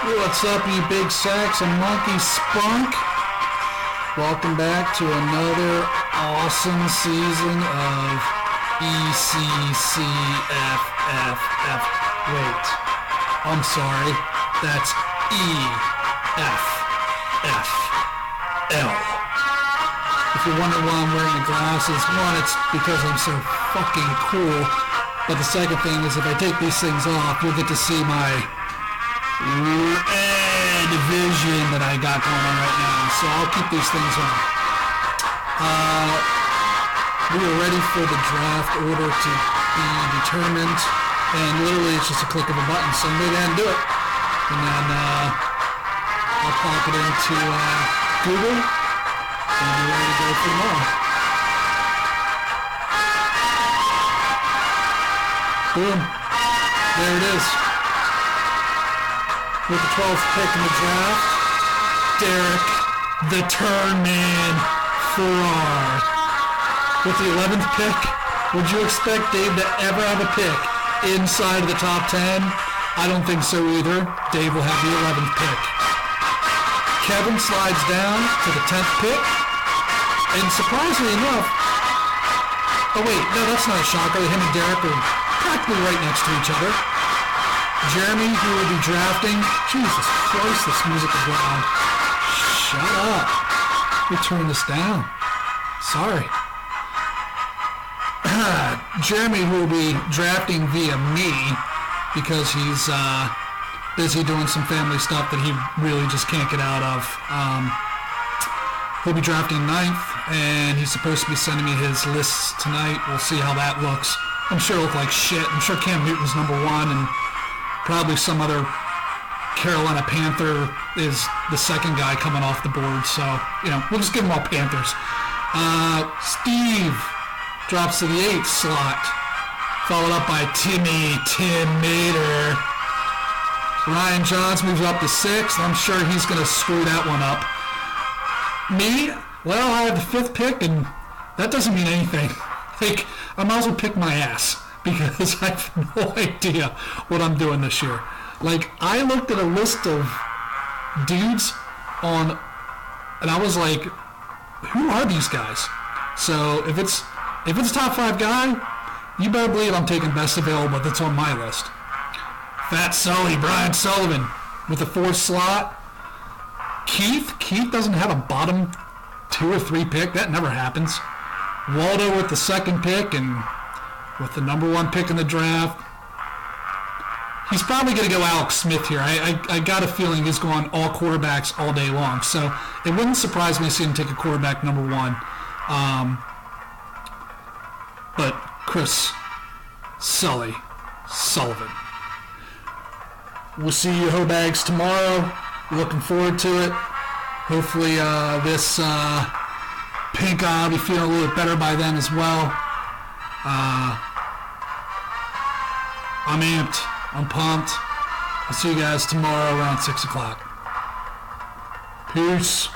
What's up, you big sacks and monkey spunk? Welcome back to another awesome season of ECCFFF. Wait, I'm sorry. That's EFFL. If you're wondering why I'm wearing the glasses, one, it's because I'm so fucking cool. But the second thing is if I take these things off, you'll get to see my red vision that I got going on right now. So I'll keep these things on. We are ready for the draft order to be determined. And literally it's just a click of a button. So I'm going to go ahead and do it. And then I'll pop it into Google. And we're ready to go for tomorrow. Boom. There it is. With the 12th pick in the draft, Derek the Turn Man Farrar. With the 11th pick, would you expect Dave to ever have a pick inside of the top 10? I don't think so either. Dave will have the 11th pick. Kevin slides down to the 10th pick. And surprisingly enough, oh wait, no, that's not a shocker. Him and Derek are practically right next to each other. Jeremy, who will be drafting, Jesus Christ, this music is loud. Shut up. We'll turn this down. Sorry. Jeremy, who will be drafting via me, because he's busy doing some family stuff that he really just can't get out of. He'll be drafting 9th, and he's supposed to be sending me his lists tonight. We'll see how that looks. I'm sure it'll look like shit. I'm sure Cam Newton's number 1, and probably some other Carolina Panther is the second guy coming off the board. So, we'll just give them all Panthers. Steve drops to the 8th slot, followed up by Tim Mater. Ryan Johns moves up to 6th. I'm sure he's going to screw that one up. Me? Well, I have the 5th pick, and that doesn't mean anything. I might as well pick my ass, because I have no idea what I'm doing this year. I looked at a list of dudes and I was like, who are these guys? So if it's a top 5 guy, you better believe I'm taking best available that's on my list. Fat Sully, Brian Sullivan with the 4th slot. Keith doesn't have a bottom 2 or 3 pick. That never happens. Waldo with the 2nd pick, and with the number 1 pick in the draft, he's probably going to go Alex Smith here. I got a feeling he's going all quarterbacks all day long. So it wouldn't surprise me to see him take a quarterback number 1. But Chris Sullivan. We'll see you Hobags tomorrow. Looking forward to it. Hopefully this pink eye will be feeling a little bit better by then as well. I'm amped. I'm pumped. I'll see you guys tomorrow around 6 o'clock. Peace.